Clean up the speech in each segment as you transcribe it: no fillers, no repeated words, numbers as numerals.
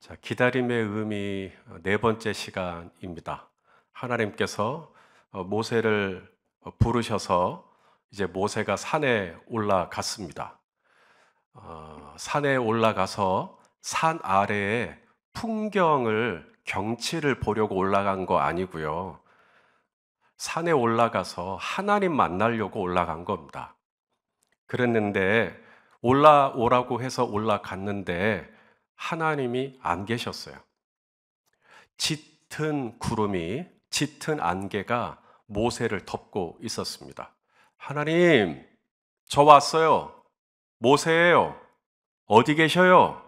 자, 기다림의 의미 네 번째 시간입니다. 하나님께서 모세를 부르셔서 이제 모세가 산에 올라갔습니다. 산에 올라가서 산 아래의 경치를 보려고 올라간 거 아니고요. 산에 올라가서 하나님 만나려고 올라간 겁니다. 그랬는데 올라오라고 해서 올라갔는데 하나님이 안 계셨어요. 짙은 구름이, 짙은 안개가 모세를 덮고 있었습니다. 하나님, 저 왔어요. 모세예요. 어디 계셔요?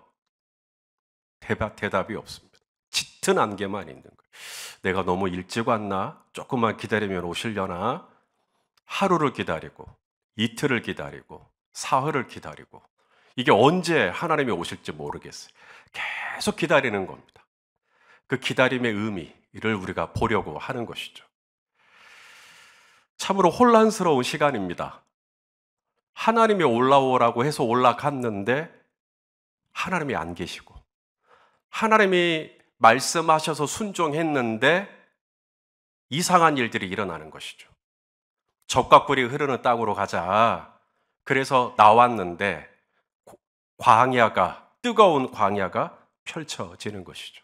대답이 없습니다. 짙은 안개만 있는 거예요. 내가 너무 일찍 왔나? 조금만 기다리면 오시려나? 하루를 기다리고, 이틀을 기다리고, 사흘을 기다리고, 이게 언제 하나님이 오실지 모르겠어요. 계속 기다리는 겁니다. 그 기다림의 의미를 우리가 보려고 하는 것이죠. 참으로 혼란스러운 시간입니다. 하나님이 올라오라고 해서 올라갔는데 하나님이 안 계시고, 하나님이 말씀하셔서 순종했는데 이상한 일들이 일어나는 것이죠. 적과 꿀이 흐르는 땅으로 가자. 그래서 나왔는데 뜨거운 광야가 펼쳐지는 것이죠.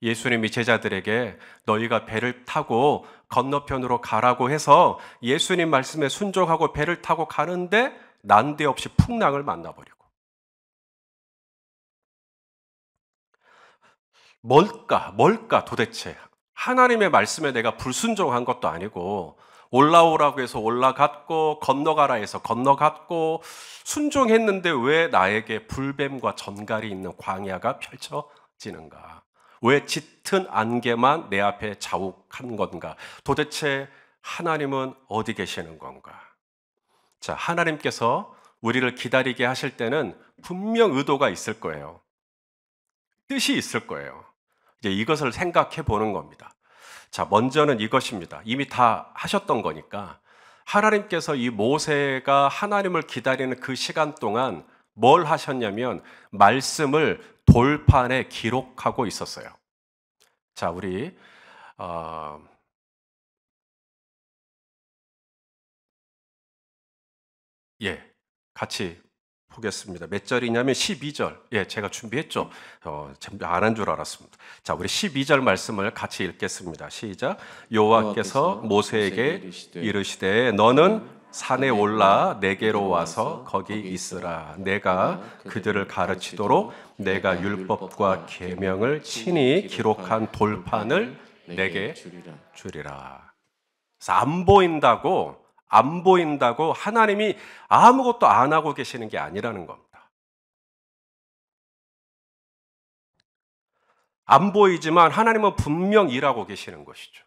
예수님이 제자들에게 너희가 배를 타고 건너편으로 가라고 해서 예수님 말씀에 순종하고 배를 타고 가는데 난데없이 풍랑을 만나버리고. 뭘까 도대체? 하나님의 말씀에 내가 불순종한 것도 아니고 올라오라고 해서 올라갔고 건너가라 해서 건너갔고 순종했는데 왜 나에게 불뱀과 전갈이 있는 광야가 펼쳐지는가? 왜 짙은 안개만 내 앞에 자욱한 건가? 도대체 하나님은 어디 계시는 건가? 자, 하나님께서 우리를 기다리게 하실 때는 분명 의도가 있을 거예요. 뜻이 있을 거예요. 이제 이것을 생각해 보는 겁니다. 자, 먼저는 이것입니다. 이미 다 하셨던 거니까 하나님께서 이 모세가 하나님을 기다리는 그 시간 동안 뭘 하셨냐면 말씀을 돌판에 기록하고 있었어요. 자, 우리 같이 보겠습니다. 몇 절이냐면 12절. 제가 준비했죠. 준비 안 한 줄 알았습니다. 자, 우리 12절 말씀을 같이 읽겠습니다. 시작. 여호와께서 모세에게 이르시되 너는 산에 올라 내게로 와서 거기 있으라. 내가 그들을 가르치도록 내가 율법과 계명을 친히 기록한 돌판을 내게 주리라. 그래서 안 보인다고 하나님이 아무것도 안 하고 계시는 게 아니라는 겁니다. 안 보이지만 하나님은 분명 일하고 계시는 것이죠.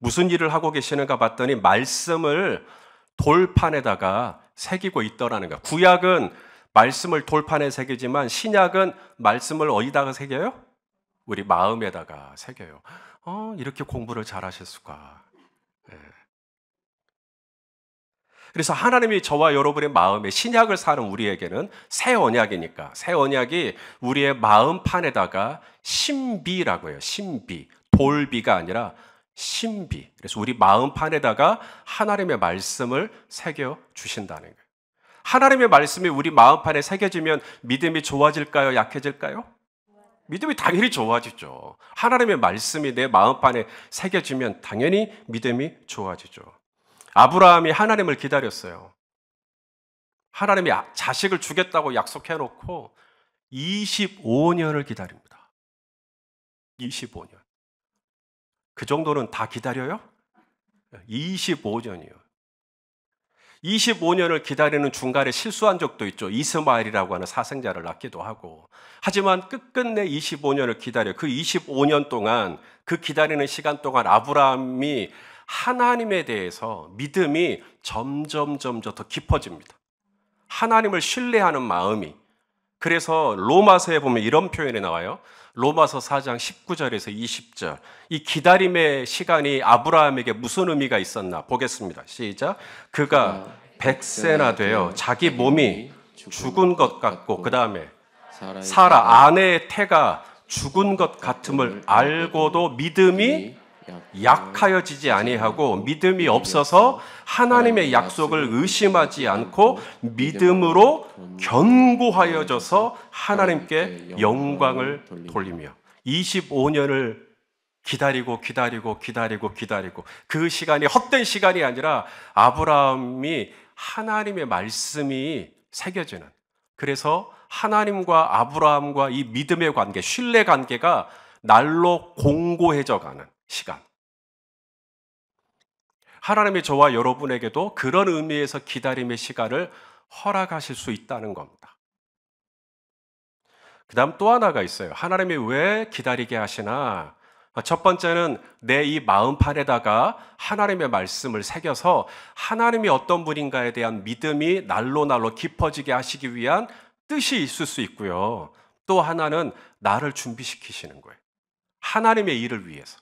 무슨 일을 하고 계시는가 봤더니 말씀을 돌판에다가 새기고 있더라는 거예요. 구약은 말씀을 돌판에 새기지만 신약은 말씀을 어디다가 새겨요? 우리 마음에다가 새겨요. 이렇게 공부를 잘하실 수가. 그래서 하나님이 저와 여러분의 마음에 신약을 사는 우리에게는 새 언약이니까 새 언약이 우리의 마음판에다가 신비라고 해요. 신비. 돌비가 아니라 신비. 그래서 우리 마음판에다가 하나님의 말씀을 새겨 주신다는 거예요. 하나님의 말씀이 우리 마음판에 새겨지면 믿음이 좋아질까요? 약해질까요? 믿음이 당연히 좋아지죠. 하나님의 말씀이 내 마음판에 새겨지면 당연히 믿음이 좋아지죠. 아브라함이 하나님을 기다렸어요. 하나님이 자식을 주겠다고 약속해놓고 25년을 기다립니다. 25년. 그 정도는 다 기다려요? 25년이요. 25년을 기다리는 중간에 실수한 적도 있죠. 이스마엘이라고 하는 사생자를 낳기도 하고. 하지만 끝끝내 25년을 기다려요. 그 25년 동안, 그 기다리는 시간 동안 아브라함이 하나님에 대해서 믿음이 점점 더 깊어집니다. 하나님을 신뢰하는 마음이. 그래서 로마서에 보면 이런 표현이 나와요. 로마서 4장 19절에서 20절. 이 기다림의 시간이 아브라함에게 무슨 의미가 있었나 보겠습니다. 시작. 그가 100세나 되어 자기 몸이 죽은 것 같고 그 다음에 사라 아내의 태가 죽은 것 같음을 알고도 믿음이 약하여지지 아니하고 믿음이 없어서 하나님의 약속을 의심하지 않고 믿음으로 견고하여져서 하나님께 영광을 돌리며 25년을 기다리고 그 시간이 헛된 시간이 아니라 아브라함이 하나님의 말씀이 새겨지는, 그래서 하나님과 아브라함과 이 믿음의 관계, 신뢰 관계가 날로 공고해져 가는 시간. 하나님이 저와 여러분에게도 그런 의미에서 기다림의 시간을 허락하실 수 있다는 겁니다. 그 다음 또 하나가 있어요. 하나님이 왜 기다리게 하시나? 첫 번째는 내 이 마음판에다가 하나님의 말씀을 새겨서 하나님이 어떤 분인가에 대한 믿음이 날로 깊어지게 하시기 위한 뜻이 있을 수 있고요. 또 하나는 나를 준비시키시는 거예요. 하나님의 일을 위해서.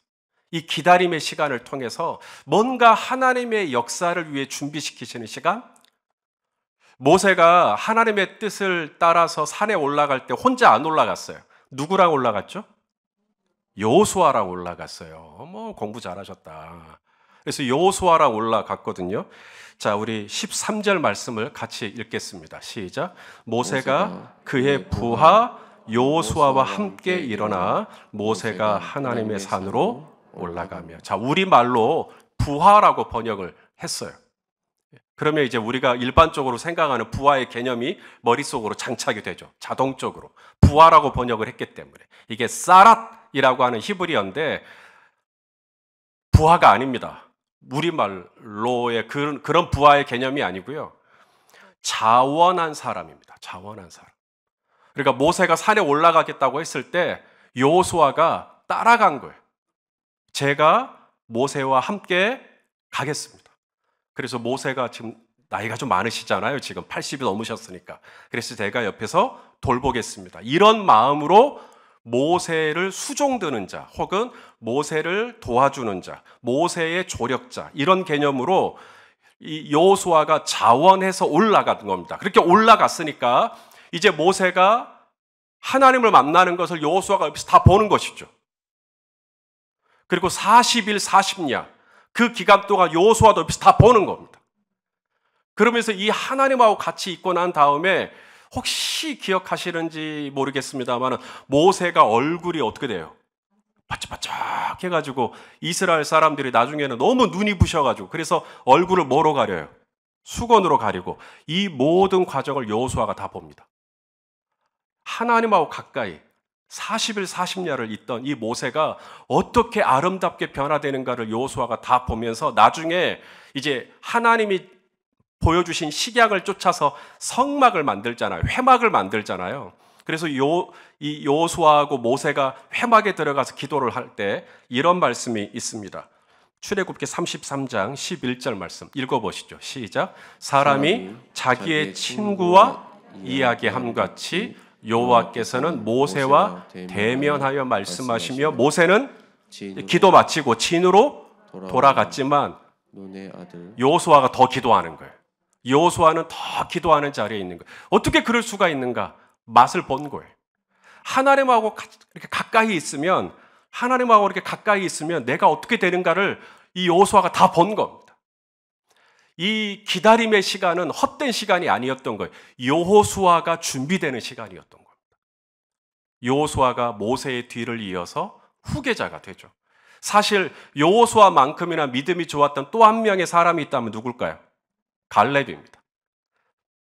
이 기다림의 시간을 통해서 뭔가 하나님의 역사를 위해 준비시키시는 시간? 모세가 하나님의 뜻을 따라서 산에 올라갈 때 혼자 안 올라갔어요. 누구랑 올라갔죠? 여호수아랑 올라갔어요. 공부 잘하셨다. 그래서 여호수아랑 올라갔거든요. 자, 우리 13절 말씀을 같이 읽겠습니다. 시작. 모세가 그의 부하 여호수아와 함께 일어나 모세가 하나님의 산으로 올라가며. 자, 우리말로 부하라고 번역을 했어요. 그러면 이제 우리가 일반적으로 생각하는 부하의 개념이 머릿속으로 장착이 되죠. 자동적으로. 부하라고 번역을 했기 때문에. 이게 사랏이라고 하는 히브리어인데 부하가 아닙니다. 우리말로의 그런 부하의 개념이 아니고요. 자원한 사람입니다. 자원한 사람. 그러니까 모세가 산에 올라가겠다고 했을 때 여호수아가 따라간 거예요. 제가 모세와 함께 가겠습니다. 그래서 모세가 지금 나이가 좀 많으시잖아요. 지금 80이 넘으셨으니까. 그래서 제가 옆에서 돌보겠습니다. 이런 마음으로 모세를 수종드는 자, 혹은 모세를 도와주는 자, 모세의 조력자, 이런 개념으로 이 여호수아가 자원해서 올라간 겁니다. 그렇게 올라갔으니까 이제 모세가 하나님을 만나는 것을 여호수아가 옆에서 다 보는 것이죠. 그리고 40일 40야 그 기간 동안 여호수아도 옆에서 다 보는 겁니다. 그러면서 이 하나님하고 같이 있고 난 다음에 혹시 기억하시는지 모르겠습니다만 모세가 얼굴이 어떻게 돼요? 바짝바짝 해가지고 이스라엘 사람들이 나중에는 너무 눈이 부셔가지고 그래서 얼굴을 뭐로 가려요? 수건으로 가리고 이 모든 과정을 여호수아가 다 봅니다. 하나님하고 가까이 40일 40야를 있던 이 모세가 어떻게 아름답게 변화되는가를 여호수아가 다 보면서 나중에 이제 하나님이 보여주신 식약을 쫓아서 성막을 만들잖아요. 회막을 만들잖아요. 그래서 이 여호수아하고 모세가 회막에 들어가서 기도를 할 때 이런 말씀이 있습니다. 출애굽기 33장 11절 말씀 읽어보시죠. 시작. 사람이 자기의 친구와 이야기함 같이 여호와께서는 모세와 대면하여 말씀하시며 모세는 기도 마치고 진으로 돌아갔지만 여호수아가 더 기도하는 거예요. 여호수아는 더 기도하는 자리에 있는 거예요. 어떻게 그럴 수가 있는가? 맛을 본 거예요. 하나님하고 이렇게 가까이 있으면 내가 어떻게 되는가를 이 여호수아가 다 본 겁니다. 이 기다림의 시간은 헛된 시간이 아니었던 거예요. 여호수아가 준비되는 시간이었던 겁니다. 여호수아가 모세의 뒤를 이어서 후계자가 되죠. 사실 여호수아만큼이나 믿음이 좋았던 또 한 명의 사람이 있다면 누굴까요? 갈렙입니다.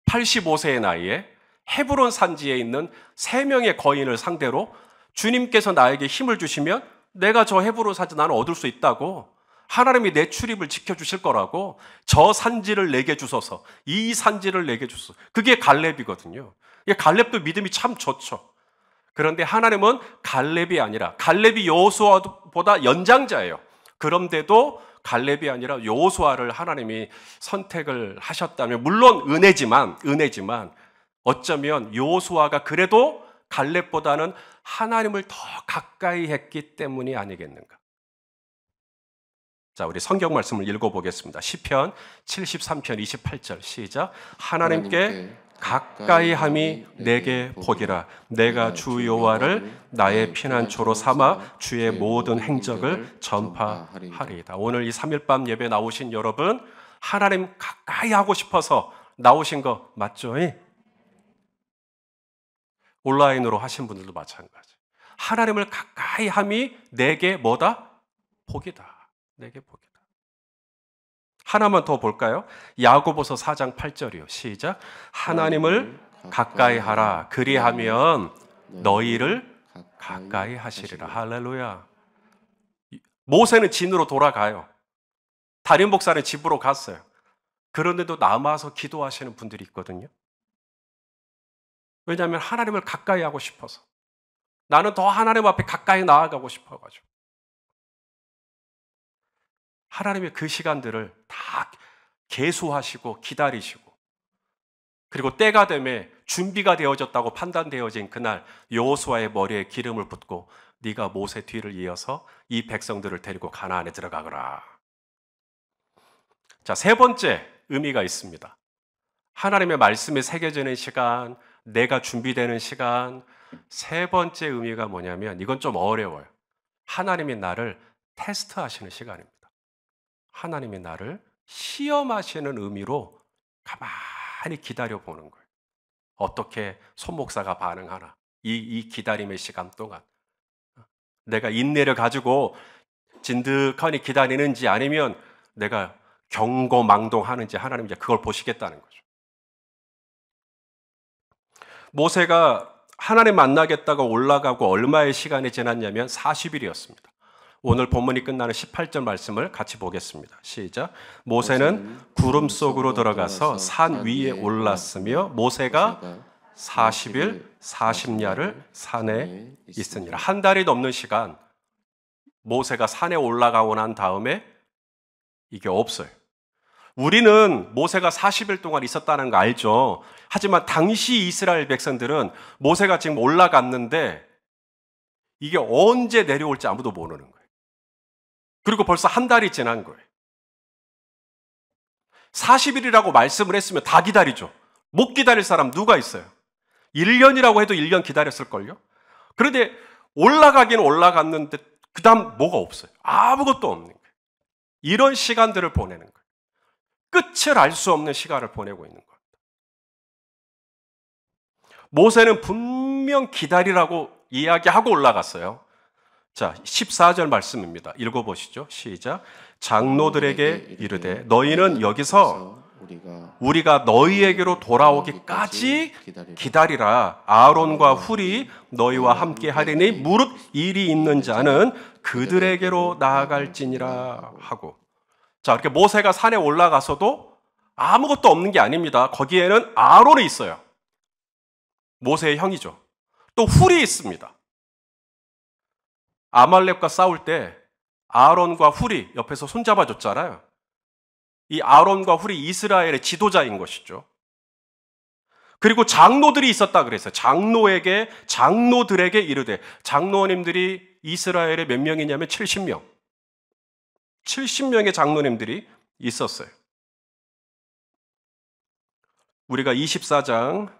85세의 나이에 헤브론 산지에 있는 3명의 거인을 상대로 주님께서 나에게 힘을 주시면 내가 저 헤브론 산지 나는 얻을 수 있다고, 하나님이 내 출입을 지켜주실 거라고, 저 산지를 내게 주소서, 이 산지를 내게 주소서. 그게 갈렙이거든요. 갈렙도 믿음이 참 좋죠. 그런데 하나님은 갈렙이 아니라, 갈렙이 여호수아보다 연장자예요. 그런데도 갈렙이 아니라 여호수아를 하나님이 선택을 하셨다면, 물론 은혜지만 어쩌면 여호수아가 그래도 갈렙보다는 하나님을 더 가까이 했기 때문이 아니겠는가. 자, 우리 성경 말씀을 읽어보겠습니다. 시편 73편 28절 시작. 하나님께 가까이 함이 내게 복이라. 내가 주 여호와를 나의 피난처로 삼아 주의 모든 행적을 전파하리이다. 오늘 이 3일밤 예배 나오신 여러분, 하나님 가까이 하고 싶어서 나오신 거 맞죠? 온라인으로 하신 분들도 마찬가지. 하나님을 가까이 함이 내게 뭐다? 복이다. 내게 복이다. 하나만 더 볼까요? 야고보서 4장 8절이요. 시작. 하나님을 가까이 하라. 그리하면 너희를 가까이 하시리라. 할렐루야. 모세는 진으로 돌아가요. 다림 목사는 집으로 갔어요. 그런데도 남아서 기도하시는 분들이 있거든요. 왜냐하면 하나님을 가까이 하고 싶어서. 나는 더 하나님 앞에 가까이 나아가고 싶어가지고. 하나님의 그 시간들을 다 계수하시고 기다리시고, 그리고 때가 되매 준비가 되어졌다고 판단되어진 그날 여호수아의 머리에 기름을 붓고 네가 모세 뒤를 이어서 이 백성들을 데리고 가나안에 들어가거라. 자, 세 번째 의미가 있습니다. 하나님의 말씀이 새겨지는 시간, 내가 준비되는 시간. 세 번째 의미가 뭐냐면, 이건 좀 어려워요. 하나님이 나를 테스트하시는 시간입니다. 하나님이 나를 시험하시는 의미로 가만히 기다려보는 거예요. 어떻게 손 목사가 반응하나. 이 기다림의 시간 동안 내가 인내를 가지고 진득하니 기다리는지, 아니면 내가 경고망동하는지 하나님 이제 그걸 보시겠다는 거죠. 모세가 하나님 만나겠다고 올라가고 얼마의 시간이 지났냐면 40일이었습니다. 오늘 본문이 끝나는 18절 말씀을 같이 보겠습니다. 시작. 모세는 구름 속으로 들어가서 산 위에 올랐으며 모세가 40일 40야를 산에 있으니라. 한 달이 넘는 시간 모세가 산에 올라가고 난 다음에 이게 없어요. 우리는 모세가 40일 동안 있었다는 거 알죠? 하지만 당시 이스라엘 백성들은 모세가 지금 올라갔는데 이게 언제 내려올지 아무도 모르는 거예요. 그리고 벌써 한 달이 지난 거예요. 40일이라고 말씀을 했으면 다 기다리죠. 못 기다릴 사람 누가 있어요? 1년이라고 해도 1년 기다렸을걸요? 그런데 올라가긴 올라갔는데 그 다음 뭐가 없어요. 아무것도 없는 거예요. 이런 시간들을 보내는 거예요. 끝을 알 수 없는 시간을 보내고 있는 겁니다. 모세는 분명 기다리라고 이야기하고 올라갔어요. 자, 14절 말씀입니다. 읽어보시죠. 시작. 장로들에게 이르되 너희는 여기서 우리가 너희에게로 돌아오기까지 기다리라. 아론과 훌이 너희와 함께 하리니 무릇 일이 있는 자는 그들에게로 나아갈지니라 하고. 자, 이렇게 모세가 산에 올라가서도 아무것도 없는 게 아닙니다. 거기에는 아론이 있어요. 모세의 형이죠. 또 훌이 있습니다. 아말렉과 싸울 때 아론과 훌이 옆에서 손잡아줬잖아요. 이 아론과 훌이 이스라엘의 지도자인 것이죠. 그리고 장로들이 있었다 그랬어요. 장로들에게 이르되, 장로님들이 이스라엘에 몇 명이냐면 70명. 70명의 장로님들이 있었어요. 우리가 24장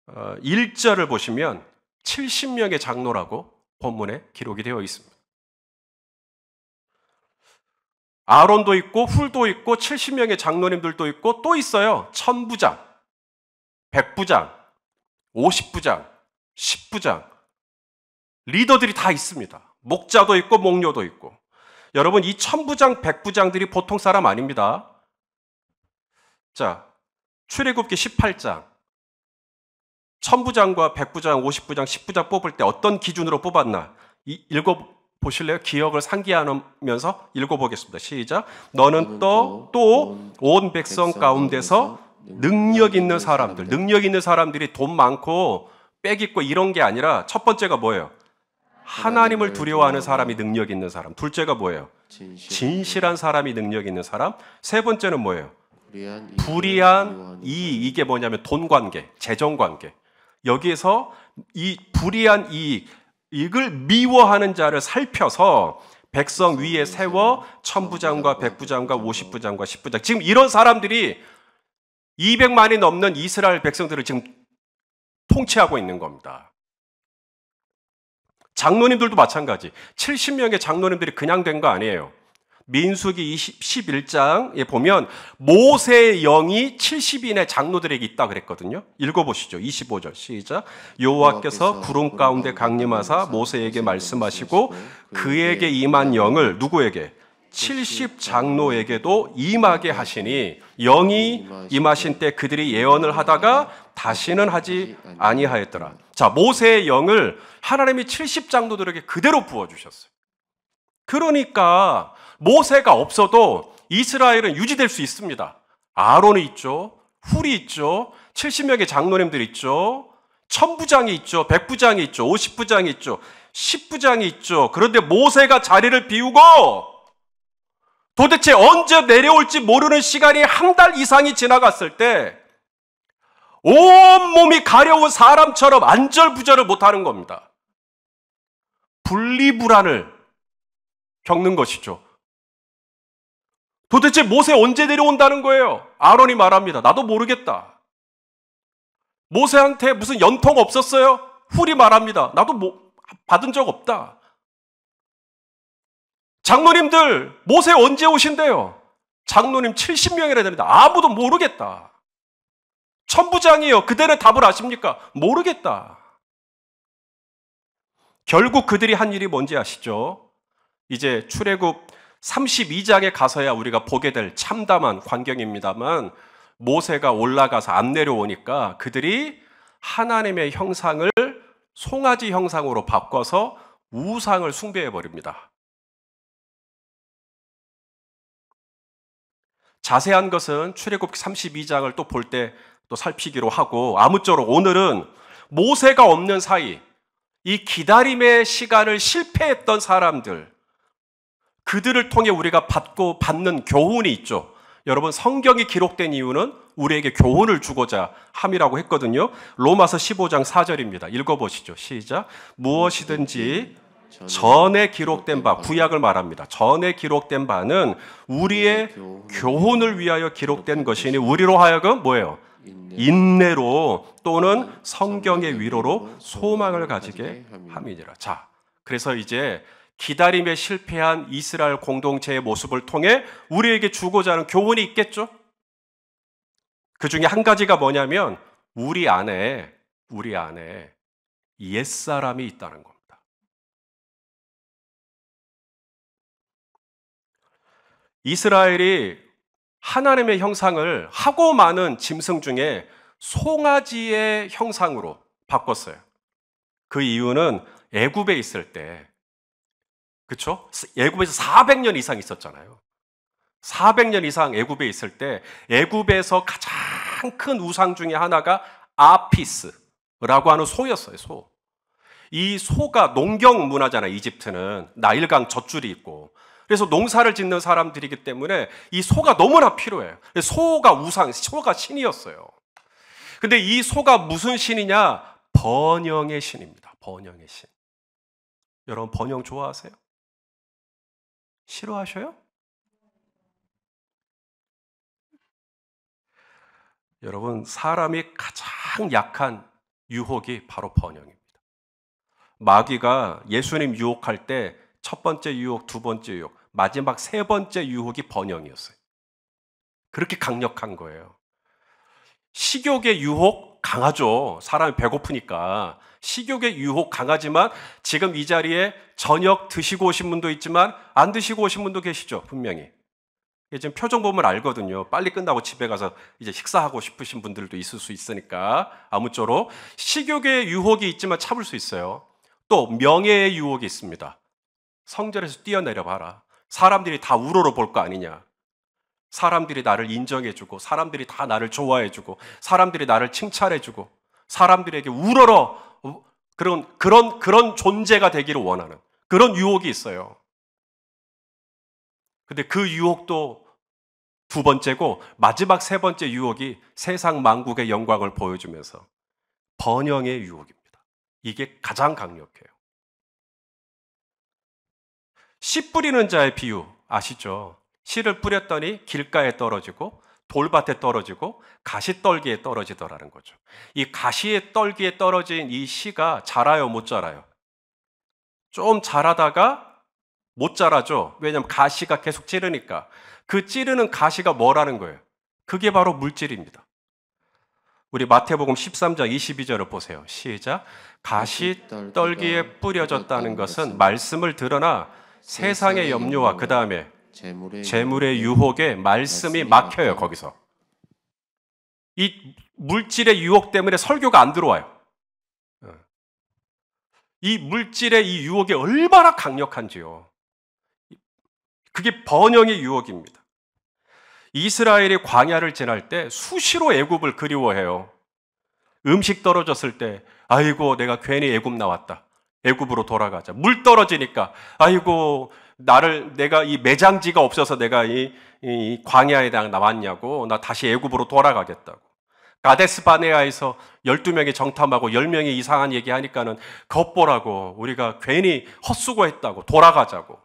1절을 보시면 70명의 장로라고 본문에 기록이 되어 있습니다. 아론도 있고 훌도 있고 70명의 장로님들도 있고 또 있어요. 1000부장, 100부장, 50부장, 10부장. 리더들이 다 있습니다. 목자도 있고 목료도 있고. 여러분, 이 1000부장, 100부장들이 보통 사람 아닙니다. 자, 출애굽기 18장. 1000부장과 100부장, 50부장, 10부장 뽑을 때 어떤 기준으로 뽑았나? 읽어보실래요? 기억을 상기하면서 읽어보겠습니다. 시작. 너는 또 온 백성 가운데서 능력 있는 사람들이 돈 많고 빽 있고 이런 게 아니라 첫 번째가 뭐예요? 하나님을 두려워하는 사람이 능력 있는 사람. 둘째가 뭐예요? 진실한 사람이 능력 있는 사람. 세 번째는 뭐예요? 불의한 이익. 이게 뭐냐면 돈 관계, 재정 관계. 여기에서 이 불의한 이익을 미워하는 자를 살펴서 백성 위에 세워 1000부장과 100부장과 50부장과 10부장. 지금 이런 사람들이 200만이 넘는 이스라엘 백성들을 지금 통치하고 있는 겁니다. 장로님들도 마찬가지. 70명의 장로님들이 그냥 된 거 아니에요. 민수기 11장에 보면 모세의 영이 70인의 장로들에게 있다 그랬거든요. 읽어보시죠. 25절 시작. 여호와께서 구름 가운데 강림하사 모세에게 말씀하시고 그에게 임한 영을 누구에게? 70 장로에게도 임하게 하시니 영이 임하신 때 그들이 예언을 하다가 다시는 하지 아니하였더라. 자, 모세의 영을 하나님이 70 장로들에게 그대로 부어주셨어요. 그러니까 모세가 없어도 이스라엘은 유지될 수 있습니다. 아론이 있죠. 훌이 있죠. 70명의 장로님들 있죠. 1000부장이 있죠. 100부장이 있죠. 50부장이 있죠. 10부장이 있죠. 그런데 모세가 자리를 비우고 도대체 언제 내려올지 모르는 시간이 한 달 이상이 지나갔을 때 온몸이 가려운 사람처럼 안절부절을 못하는 겁니다. 분리불안을 겪는 것이죠. 도대체 모세 언제 내려온다는 거예요? 아론이 말합니다. 나도 모르겠다. 모세한테 무슨 연통 없었어요? 훌이 말합니다. 나도 받은 적 없다. 장로님들, 모세 언제 오신대요? 장로님 70명이나 됩니다. 아무도 모르겠다. 천부장이에요. 그대는 답을 아십니까? 모르겠다. 결국 그들이 한 일이 뭔지 아시죠? 이제 출애굽 32장에 가서야 우리가 보게 될 참담한 광경입니다만 모세가 올라가서 안 내려오니까 그들이 하나님의 형상을 송아지 형상으로 바꿔서 우상을 숭배해버립니다. 자세한 것은 출애굽 32장을 또 볼 때 또 살피기로 하고 아무쪼록 오늘은 모세가 없는 사이 이 기다림의 시간을 실패했던 사람들 그들을 통해 우리가 받는 교훈이 있죠. 여러분 성경이 기록된 이유는 우리에게 교훈을 주고자 함이라고 했거든요. 로마서 15장 4절입니다. 읽어보시죠. 시작. 무엇이든지 전에 기록된 바, 구약을 말합니다. 전에 기록된 바는 우리의 교훈을 위하여 기록된 것이니 우리로 하여금 뭐예요? 인내로 또는 성경의 위로로 소망을 가지게 함이니라. 자, 그래서 이제 기다림에 실패한 이스라엘 공동체의 모습을 통해 우리에게 주고자 하는 교훈이 있겠죠? 그 중에 한 가지가 뭐냐면 우리 안에 옛사람이 있다는 겁니다. 이스라엘이 하나님의 형상을 하고 많은 짐승 중에 송아지의 형상으로 바꿨어요. 그 이유는 애굽에 있을 때, 그렇죠? 애굽에서 400년 이상 있었잖아요. 400년 이상 애굽에 있을 때 애굽에서 가장 큰 우상 중에 하나가 아피스라고 하는 소였어요. 소. 이 소가 농경 문화잖아요. 이집트는 나일강 젖줄이 있고 그래서 농사를 짓는 사람들이기 때문에 이 소가 너무나 필요해요. 소가 우상, 소가 신이었어요. 근데 이 소가 무슨 신이냐? 번영의 신입니다. 번영의 신. 여러분 번영 좋아하세요? 싫어하셔요? 여러분 사람이 가장 약한 유혹이 바로 번영입니다. 마귀가 예수님 유혹할 때 첫 번째 유혹, 두 번째 유혹, 마지막 세 번째 유혹이 번영이었어요. 그렇게 강력한 거예요. 식욕의 유혹 강하죠. 사람이 배고프니까. 식욕의 유혹 강하지만 지금 이 자리에 저녁 드시고 오신 분도 있지만 안 드시고 오신 분도 계시죠. 분명히. 지금 표정 보면 알거든요. 빨리 끝나고 집에 가서 이제 식사하고 싶으신 분들도 있을 수 있으니까 아무쪼록 식욕의 유혹이 있지만 참을 수 있어요. 또 명예의 유혹이 있습니다. 성전에서 뛰어내려 봐라. 사람들이 다 우러러 볼 거 아니냐. 사람들이 나를 인정해주고 사람들이 다 나를 좋아해주고 사람들이 나를 칭찬해주고 사람들에게 우러러 그런 존재가 되기를 원하는 그런 유혹이 있어요. 근데 그 유혹도 두 번째고 마지막 세 번째 유혹이 세상 만국의 영광을 보여주면서 번영의 유혹입니다. 이게 가장 강력해요. 씨 뿌리는 자의 비유 아시죠? 씨를 뿌렸더니 길가에 떨어지고 돌밭에 떨어지고 가시떨기에 떨어지더라는 거죠. 이 가시의 떨기에 떨어진 이 씨가 자라요, 못 자라요? 좀 자라다가 못 자라죠. 왜냐하면 가시가 계속 찌르니까. 그 찌르는 가시가 뭐라는 거예요? 그게 바로 물질입니다. 우리 마태복음 13장 22절을 보세요. 시작. 가시 떨기에 뿌려졌다는 것은 말씀을 들으나 세상의 염려와 그 다음에 재물의 유혹에 말씀이 막혀요. 거기서. 이 물질의 유혹 때문에 설교가 안 들어와요. 이 물질의 이 유혹이 얼마나 강력한지요. 그게 번영의 유혹입니다. 이스라엘이 광야를 지날 때 수시로 애굽을 그리워해요. 음식 떨어졌을 때 아이고 내가 괜히 애굽 나왔다. 애굽으로 돌아가자. 물 떨어지니까 아이고 내가 이 매장지가 없어서 내가 이 광야에 나왔냐고. 나 다시 애굽으로 돌아가겠다고. 가데스 바네아에서 12명이 정탐하고 10명이 이상한 얘기하니까는 겉보라고 우리가 괜히 헛수고했다고 돌아가자고.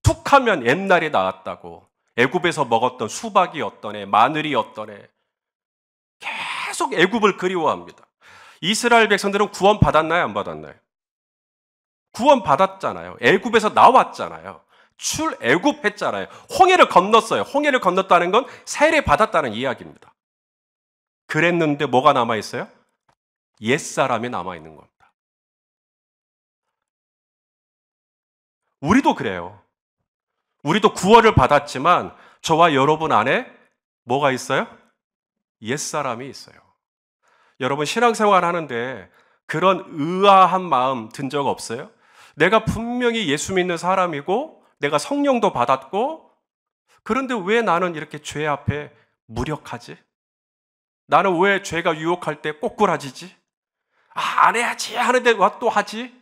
툭 하면 옛날이 나왔다고. 애굽에서 먹었던 수박이 어떠네, 마늘이 어떠네. 계속 애굽을 그리워합니다. 이스라엘 백성들은 구원 받았나요, 안 받았나요? 구원 받았잖아요. 애굽에서 나왔잖아요. 출애굽했잖아요. 홍해를 건넜어요. 홍해를 건넜다는 건 세례 받았다는 이야기입니다. 그랬는데 뭐가 남아 있어요? 옛사람이 남아 있는 겁니다. 우리도 그래요. 우리도 구원을 받았지만 저와 여러분 안에 뭐가 있어요? 옛사람이 있어요. 여러분 신앙생활 하는데 그런 의아한 마음 든 적 없어요? 내가 분명히 예수 믿는 사람이고 내가 성령도 받았고 그런데 왜 나는 이렇게 죄 앞에 무력하지? 나는 왜 죄가 유혹할 때 꼬꾸라지지? 안 해야지 하는데 와 또 하지?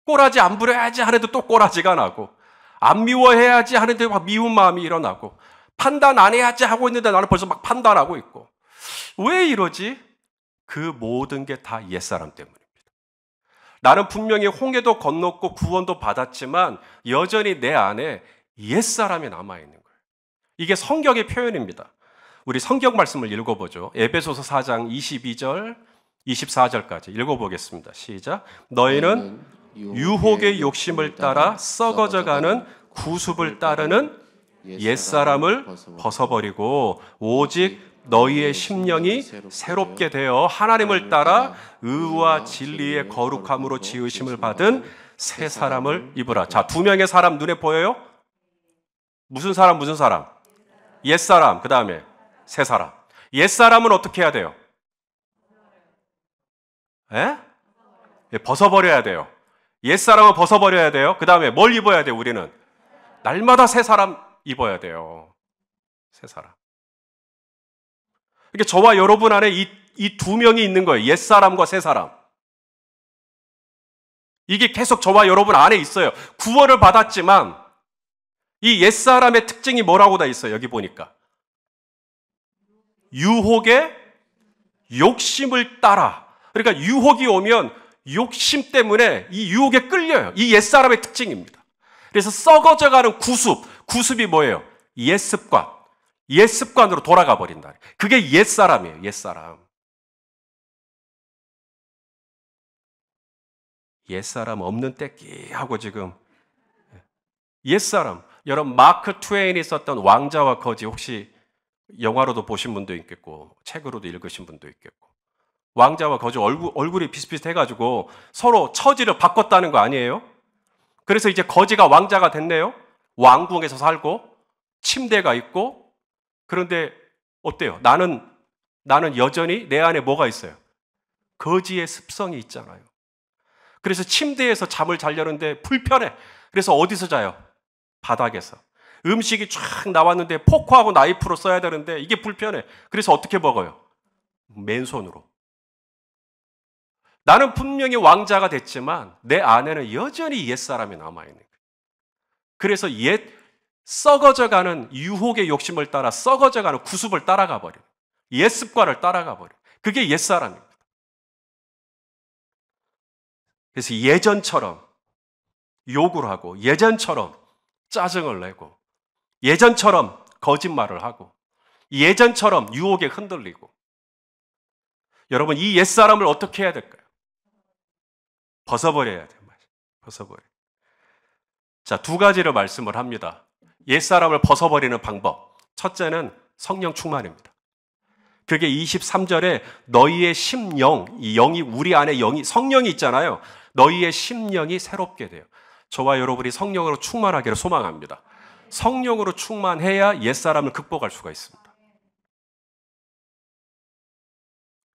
꼬라지 안 부려야지 하는데 또 꼬라지가 나고 안 미워해야지 하는데 막 미운 마음이 일어나고 판단 안 해야지 하고 있는데 나는 벌써 막 판단하고 있고 왜 이러지? 그 모든 게 다 옛사람 때문입니다. 나는 분명히 홍해도 건넜고 구원도 받았지만 여전히 내 안에 옛사람이 남아있는 거예요. 이게 성경의 표현입니다. 우리 성경 말씀을 읽어보죠. 에베소서 4장 22절, 24절까지 읽어보겠습니다. 시작. 너희는 유혹의 욕심을 따라 썩어져가는 구습을 따르는 옛사람을 벗어버리고 오직 너희의 심령이 새롭게 되어 하나님을 따라 의와 진리의 거룩함으로 지으심을 받은 새 사람을 입으라. 자, 두 명의 사람 눈에 보여요? 무슨 사람, 무슨 사람? 옛사람, 그 다음에 새 사람. 옛사람은 어떻게 해야 돼요? 벗어버려야 돼요. 옛사람은 벗어버려야 돼요. 그 다음에 뭘 입어야 돼요, 우리는? 날마다 새 사람 입어야 돼요. 새 사람. 그러니까 저와 여러분 안에 이 두 명이 있는 거예요. 옛사람과 새사람. 이게 계속 저와 여러분 안에 있어요. 구원을 받았지만 이 옛사람의 특징이 뭐라고 다 있어요. 여기 보니까. 유혹의 욕심을 따라. 그러니까 유혹이 오면 욕심 때문에 이 유혹에 끌려요. 이 옛사람의 특징입니다. 그래서 썩어져가는 구습이 뭐예요? 옛습관. 옛습관으로 돌아가 버린다. 그게 옛사람이에요. 옛사람. 옛사람 없는 떼끼 하고 지금 옛사람. 여러분 마크 트웨인이 썼던 왕자와 거지 혹시 영화로도 보신 분도 있겠고 책으로도 읽으신 분도 있겠고 왕자와 거지 얼굴이 비슷비슷해가지고 서로 처지를 바꿨다는 거 아니에요? 그래서 이제 거지가 왕자가 됐네요. 왕궁에서 살고 침대가 있고 그런데 어때요? 나는 여전히 내 안에 뭐가 있어요? 거지의 습성이 있잖아요. 그래서 침대에서 잠을 자려는데 불편해. 그래서 어디서 자요? 바닥에서. 음식이 쫙 나왔는데 포크하고 나이프로 써야 되는데 이게 불편해. 그래서 어떻게 먹어요? 맨손으로. 나는 분명히 왕자가 됐지만 내 안에는 여전히 옛사람이 남아있는 거예요. 그래서 썩어져가는 유혹의 욕심을 따라 썩어져가는 구습을 따라가 버려요. 옛 습관을 따라가 버려요. 그게 옛사람입니다. 그래서 예전처럼 욕을 하고 예전처럼 짜증을 내고 예전처럼 거짓말을 하고 예전처럼 유혹에 흔들리고. 여러분, 이 옛사람을 어떻게 해야 될까요? 벗어버려야 돼요. 벗어버려. 자, 두 가지를 말씀을 합니다. 옛사람을 벗어버리는 방법. 첫째는 성령 충만입니다. 그게 23절에 너희의 심령, 이 영이, 우리 안에 영이, 성령이 있잖아요. 너희의 심령이 새롭게 돼요. 저와 여러분이 성령으로 충만하기를 소망합니다. 성령으로 충만해야 옛사람을 극복할 수가 있습니다.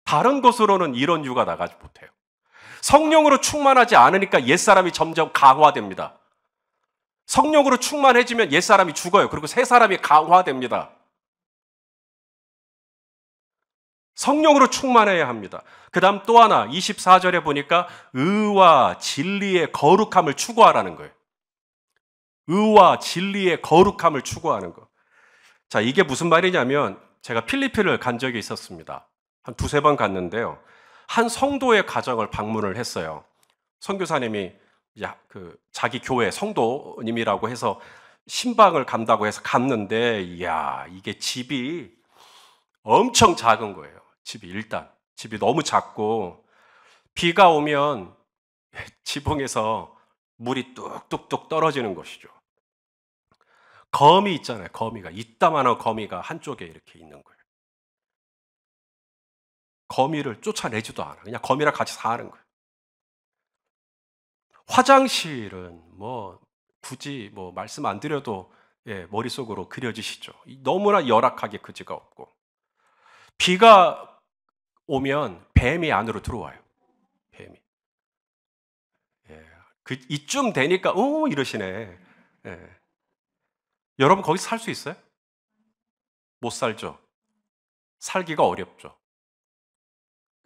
다른 것으로는 이런 이유가 나가지 못해요. 성령으로 충만하지 않으니까 옛사람이 점점 강화됩니다. 성령으로 충만해지면 옛사람이 죽어요. 그리고 새 사람이 강화됩니다. 성령으로 충만해야 합니다. 그 다음 또 하나 24절에 보니까 의와 진리의 거룩함을 추구하라는 거예요. 의와 진리의 거룩함을 추구하는 거. 자, 이게 무슨 말이냐면 제가 필리핀을 간 적이 있었습니다. 한 두세 번 갔는데요. 한 성도의 가정을 방문을 했어요. 선교사님이 자기 교회 성도님이라고 해서 신방을 간다고 해서 갔는데, 이야, 이게 집이 엄청 작은 거예요. 집이 너무 작고, 비가 오면 지붕에서 물이 뚝뚝뚝 떨어지는 것이죠. 거미 있잖아요. 거미가, 이따만한 거미가 한쪽에 이렇게 있는 거예요. 거미를 쫓아내지도 않아. 그냥 거미랑 같이 사는 거예요. 화장실은 굳이 말씀 안 드려도 머릿속으로 그려지시죠. 너무나 열악하게 그지가 없고, 비가 오면 뱀이 안으로 들어와요. 뱀이. 이쯤 되니까 이러시네. 여러분 거기 살 수 있어요? 못 살죠. 살기가 어렵죠.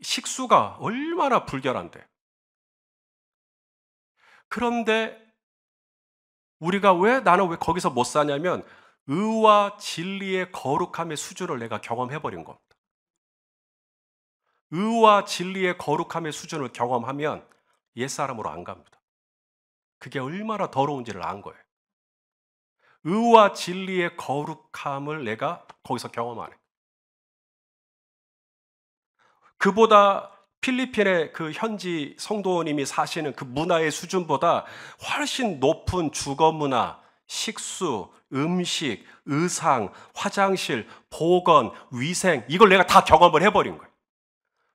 식수가 얼마나 불결한데. 그런데 나는 왜 거기서 못 사냐면 의와 진리의 거룩함의 수준을 내가 경험해버린 겁니다. 의와 진리의 거룩함의 수준을 경험하면 옛사람으로 안 갑니다. 그게 얼마나 더러운지를 안 거예요. 의와 진리의 거룩함을 내가 거기서 경험하는 거예요. 그보다 필리핀의 그 현지 성도님이 사시는 그 문화의 수준보다 훨씬 높은 주거 문화, 식수, 음식, 의상, 화장실, 보건, 위생, 이걸 내가 다 경험을 해버린 거예요.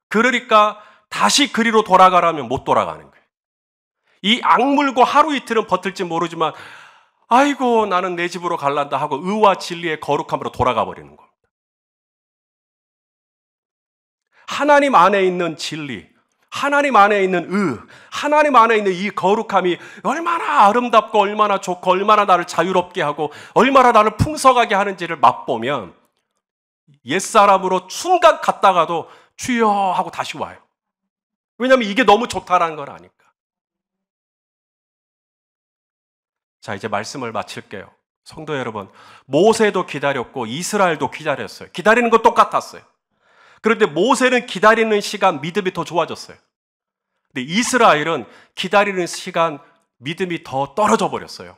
그러니까 다시 그리로 돌아가라면 못 돌아가는 거예요. 이 악물고 하루 이틀은 버틸지 모르지만 아이고 나는 내 집으로 갈란다 하고 의와 진리의 거룩함으로 돌아가 버리는 겁니다. 하나님 안에 있는 진리, 하나님 안에 있는 의, 하나님 안에 있는 이 거룩함이 얼마나 아름답고 얼마나 좋고 얼마나 나를 자유롭게 하고 얼마나 나를 풍성하게 하는지를 맛보면 옛사람으로 순간 갔다가도 주여 하고 다시 와요. 왜냐하면 이게 너무 좋다라는 걸 아니까. 자, 이제 말씀을 마칠게요. 성도 여러분, 모세도 기다렸고 이스라엘도 기다렸어요. 기다리는 건 똑같았어요. 그런데 모세는 기다리는 시간 믿음이 더 좋아졌어요. 근데 이스라엘은 기다리는 시간 믿음이 더 떨어져 버렸어요.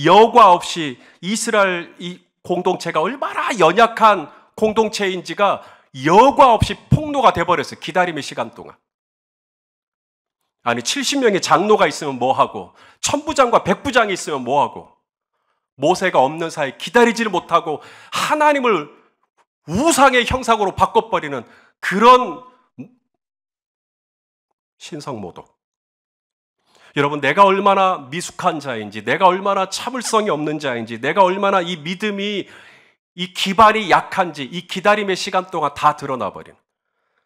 여과 없이 이스라엘 이 공동체가 얼마나 연약한 공동체인지가 여과 없이 폭로가 돼버렸어요. 기다림의 시간 동안. 아니 70명의 장로가 있으면 뭐하고 천부장과 백부장이 있으면 뭐하고 모세가 없는 사이 기다리지를 못하고 하나님을 우상의 형상으로 바꿔버리는 그런 신성모독. 여러분, 내가 얼마나 미숙한 자인지, 내가 얼마나 참을성이 없는 자인지, 내가 얼마나 이 믿음이, 이 기반이 약한지 이 기다림의 시간 동안 다 드러나버리는.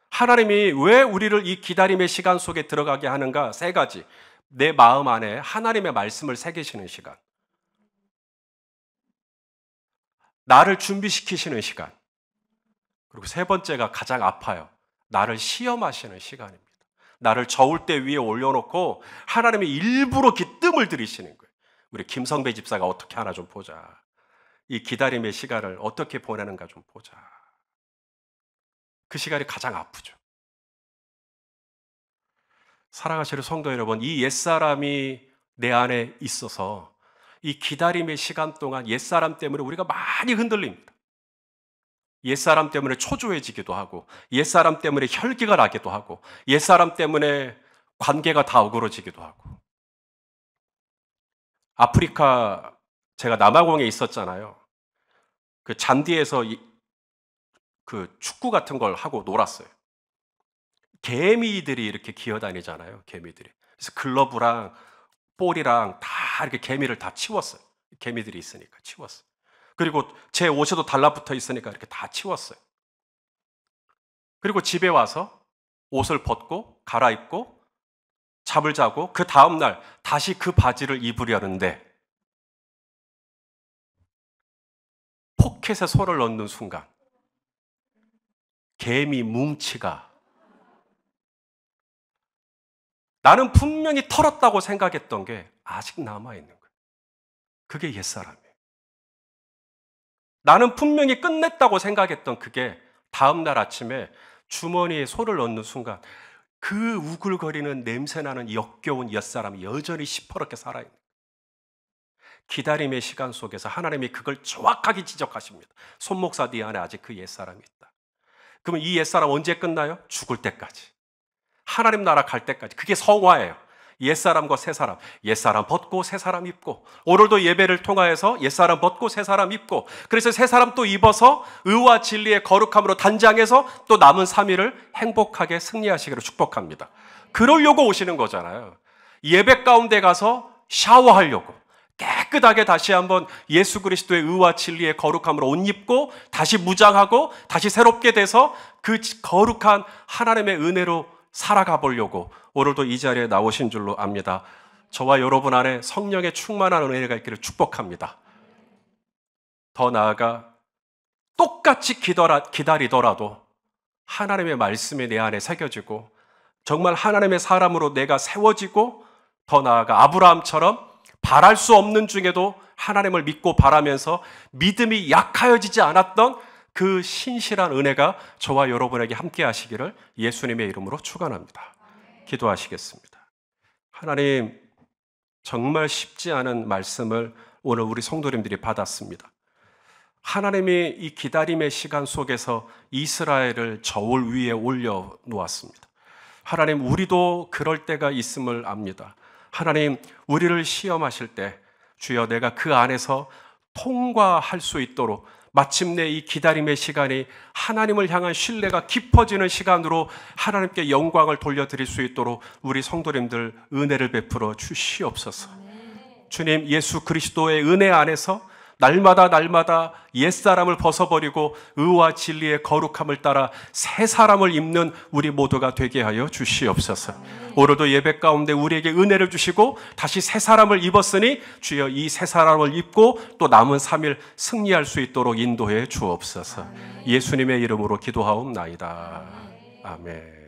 하나님이 왜 우리를 이 기다림의 시간 속에 들어가게 하는가? 세 가지. 내 마음 안에 하나님의 말씀을 새기시는 시간, 나를 준비시키시는 시간, 그리고 세 번째가 가장 아파요. 나를 시험하시는 시간입니다. 나를 저울대 위에 올려놓고 하나님이 일부러 뜸을 들이시는 거예요. 우리 김성배 집사가 어떻게 하나 좀 보자. 이 기다림의 시간을 어떻게 보내는가 좀 보자. 그 시간이 가장 아프죠. 사랑하시는 성도 여러분, 이 옛사람이 내 안에 있어서 이 기다림의 시간 동안 옛사람 때문에 우리가 많이 흔들립니다. 옛사람 때문에 초조해지기도 하고, 옛사람 때문에 혈기가 나기도 하고, 옛사람 때문에 관계가 다 어그러지기도 하고. 아프리카, 제가 남아공에 있었잖아요. 그 잔디에서 그 축구 같은 걸 하고 놀았어요. 개미들이 이렇게 기어다니잖아요. 개미들이. 그래서 글러브랑 볼이랑 다 이렇게 개미를 다 치웠어요. 개미들이 있으니까 치웠어요. 그리고 제 옷에도 달라붙어 있으니까 이렇게 다 치웠어요. 그리고 집에 와서 옷을 벗고 갈아입고 잠을 자고 그 다음날 다시 그 바지를 입으려는데 포켓에 손을 넣는 순간 개미 뭉치가, 나는 분명히 털었다고 생각했던 게 아직 남아있는 거예요. 그게 옛사람이에요. 나는 분명히 끝냈다고 생각했던 그게 다음날 아침에 주머니에 손을 넣는 순간 그 우글거리는 냄새나는 역겨운 옛사람이 여전히 시퍼렇게 살아있는 거예요. 기다림의 시간 속에서 하나님이 그걸 정확하게 지적하십니다. 손목사 네 안에 아직 그 옛사람이 있다. 그러면 이 옛사람 언제 끝나요? 죽을 때까지. 하나님 나라 갈 때까지. 그게 성화예요. 옛사람과 새사람, 옛사람 벗고 새사람 입고, 오늘도 예배를 통하여서 옛사람 벗고 새사람 입고, 그래서 새사람 또 입어서 의와 진리의 거룩함으로 단장해서 또 남은 3일을 행복하게 승리하시기를 축복합니다. 그러려고 오시는 거잖아요. 예배 가운데 가서 샤워하려고, 깨끗하게 다시 한번 예수 그리스도의 의와 진리의 거룩함으로 옷 입고 다시 무장하고 다시 새롭게 돼서 그 거룩한 하나님의 은혜로 살아가 보려고 오늘도 이 자리에 나오신 줄로 압니다. 저와 여러분 안에 성령의 충만한 은혜가 있기를 축복합니다. 더 나아가 똑같이 기다리더라도 하나님의 말씀이 내 안에 새겨지고 정말 하나님의 사람으로 내가 세워지고, 더 나아가 아브라함처럼 바랄 수 없는 중에도 하나님을 믿고 바라면서 믿음이 약하여지지 않았던 그 신실한 은혜가 저와 여러분에게 함께 하시기를 예수님의 이름으로 축원합니다. 기도하시겠습니다. 하나님, 정말 쉽지 않은 말씀을 오늘 우리 성도님들이 받았습니다. 하나님이 이 기다림의 시간 속에서 이스라엘을 저울 위에 올려 놓았습니다. 하나님, 우리도 그럴 때가 있음을 압니다. 하나님, 우리를 시험하실 때 주여 내가 그 안에서 통과할 수 있도록 마침내 이 기다림의 시간이 하나님을 향한 신뢰가 깊어지는 시간으로 하나님께 영광을 돌려드릴 수 있도록 우리 성도님들 은혜를 베풀어 주시옵소서. 주님, 예수 그리스도의 은혜 안에서 날마다 옛사람을 벗어버리고 의와 진리의 거룩함을 따라 새 사람을 입는 우리 모두가 되게 하여 주시옵소서. 오늘도 예배 가운데 우리에게 은혜를 주시고 다시 새 사람을 입었으니 주여 이 새 사람을 입고 또 남은 3일 승리할 수 있도록 인도해 주옵소서. 예수님의 이름으로 기도하옵나이다. 아멘.